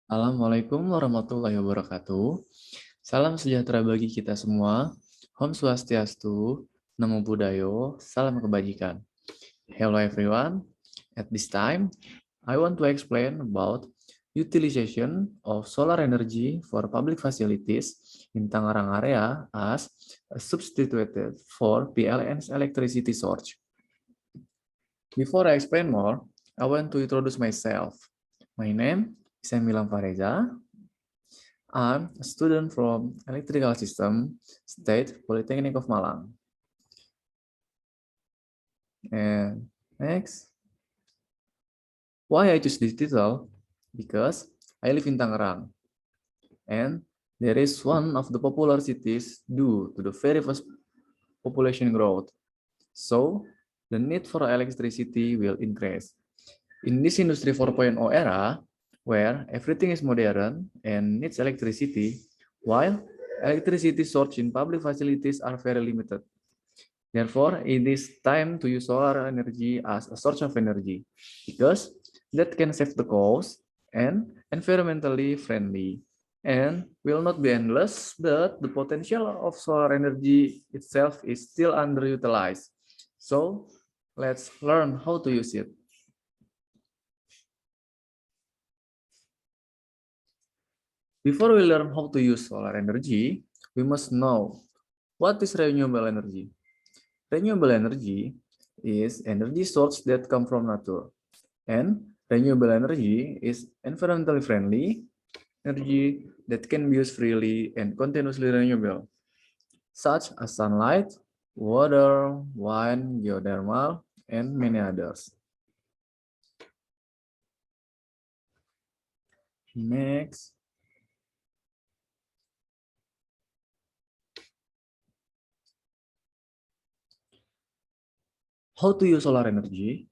Assalamualaikum warahmatullahi wabarakatuh. Salam sejahtera bagi kita semua. Om Swastiastu, Namo Buddhayo, Salam Kebajikan. Hello everyone. At this time, I want to explain about utilization of solar energy for public facilities in Tangerang area as substituted for PLN's electricity source. Before I explain more, I want to introduce myself. My name is Emilam Fareza. I'm a student from Electrical System, State Polytechnic of Malang. And next, why I choose this title? Because I live in Tangerang, and there is one of the popular cities due to the very fast population growth. So, the need for electricity will increase. In this Industry 4.0 era, where everything is modern and needs electricity, while electricity source in public facilities are very limited. Therefore, it is time to use solar energy as a source of energy because that can save the cost and environmentally friendly and will not be endless, but the potential of solar energy itself is still underutilized. So, let's learn how to use it. Before we learn how to use solar energy, we must know what is renewable energy. Renewable energy is energy source that come from nature. And renewable energy is environmentally friendly energy that can be used freely and continuously renewable, such as sunlight, water, wind, geothermal, and many others. Next, how to use solar energy?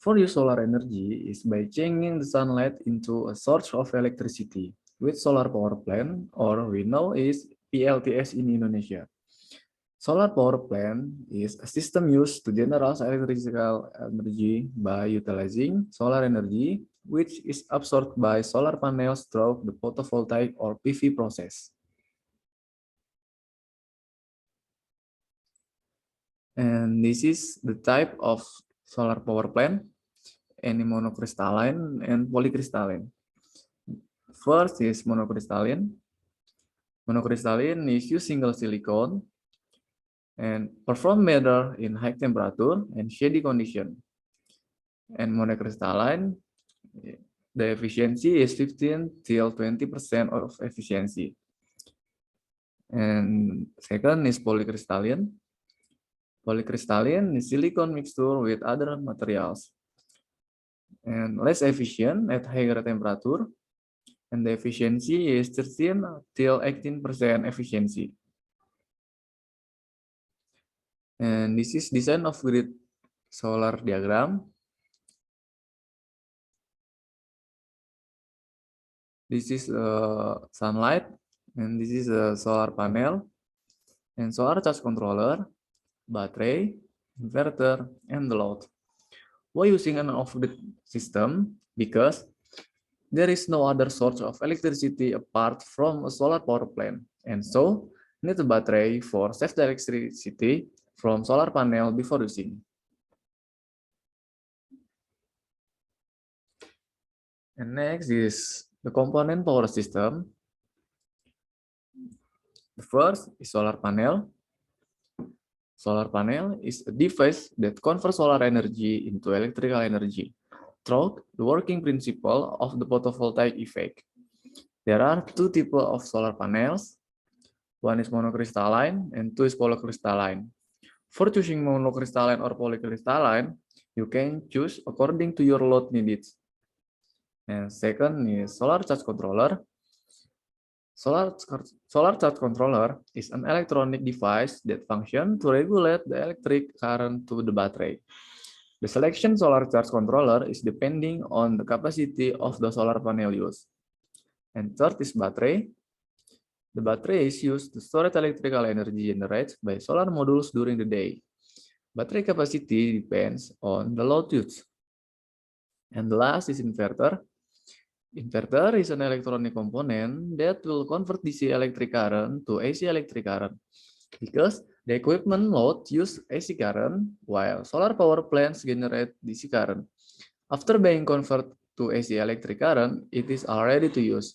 For use solar energy is by changing the sunlight into a source of electricity with solar power plant, or we know is PLTS in Indonesia. Solar power plant is a system used to generate electrical energy by utilizing solar energy, which is absorbed by solar panels through the photovoltaic or PV process. And this is the type of solar power plant, any monocrystalline and polycrystalline. First is monocrystalline. Monocrystalline is used single silicon and perform better in high temperature and shady condition. And monocrystalline, the efficiency is 15 till 20% of efficiency. And second is polycrystalline. Polycrystalline is silicon mixture with other materials and less efficient at higher temperature. And the efficiency is 13 till 18% efficiency. And this is design of grid solar diagram. This is sunlight, and this is a solar panel, and solar charge controller, battery, inverter, and the load. Why using an off-grid system? Because there is no other source of electricity apart from a solar power plant, and so need a battery for save the electricity from solar panel before using. And next is the component power system. The first is solar panel. Solar panel is a device that converts solar energy into electrical energy through the working principle of the photovoltaic effect. There are two types of solar panels. One is monocrystalline and two is polycrystalline. For choosing monocrystalline or polycrystalline, you can choose according to your load needs. And second is solar charge controller. Solar charge controller is an electronic device that functions to regulate the electric current to the battery. The selection solar charge controller is depending on the capacity of the solar panel used. And third is battery. The battery is used to store electrical energy generated by solar modules during the day. Battery capacity depends on the load used. And the last is inverter. Inverter is an electronic component that will convert DC electric current to AC electric current because the equipment load use AC current while solar power plants generate DC current. After being converted to AC electric current, it is all ready to use.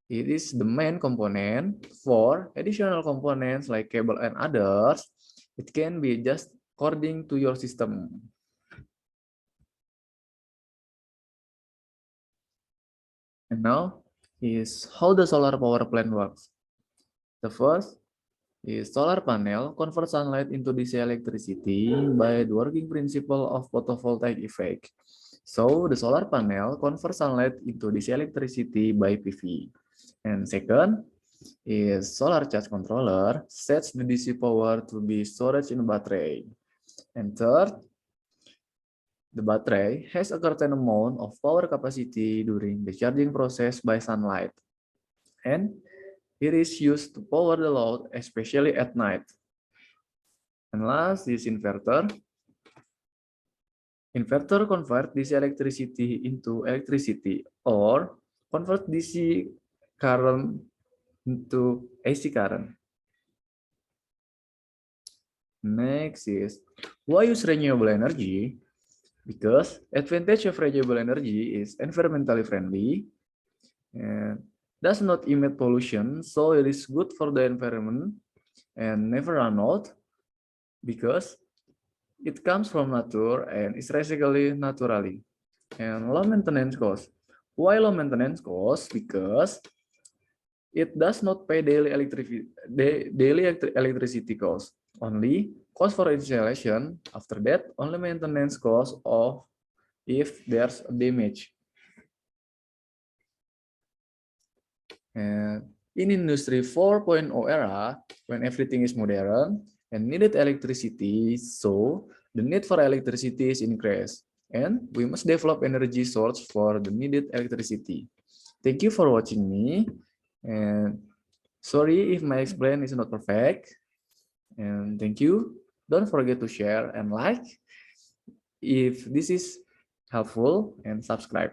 It is the main component. For additional components like cable and others, it can be adjusted according to your system. And now is how the solar power plant works. The first is solar panel converts sunlight into DC electricity by the working principle of photovoltaic effect. So the solar panel converts sunlight into DC electricity by PV. And second is solar charge controller sets the DC power to be stored in a battery. And third, the battery has a certain amount of power capacity during the charging process by sunlight. And it is used to power the load, especially at night. And last is inverter. Inverter convert DC electricity into electricity or convert DC current into AC current. Next is why use renewable energy? Because advantage of renewable energy is environmentally friendly and does not emit pollution, so it is good for the environment and never run out because it comes from nature and is recycled naturally. And low maintenance cost. Why low maintenance cost? Because it does not pay daily electricity cost. Only cost for installation. After that, only maintenance cost of if there's a damage. And in Industry 4.0 era, when everything is modern and needed electricity, so the need for electricity is increased. And we must develop energy source for the needed electricity. Thank you for watching me. And sorry if my explanation is not perfect. And thank you. Don't forget to share and like if this is helpful and subscribe.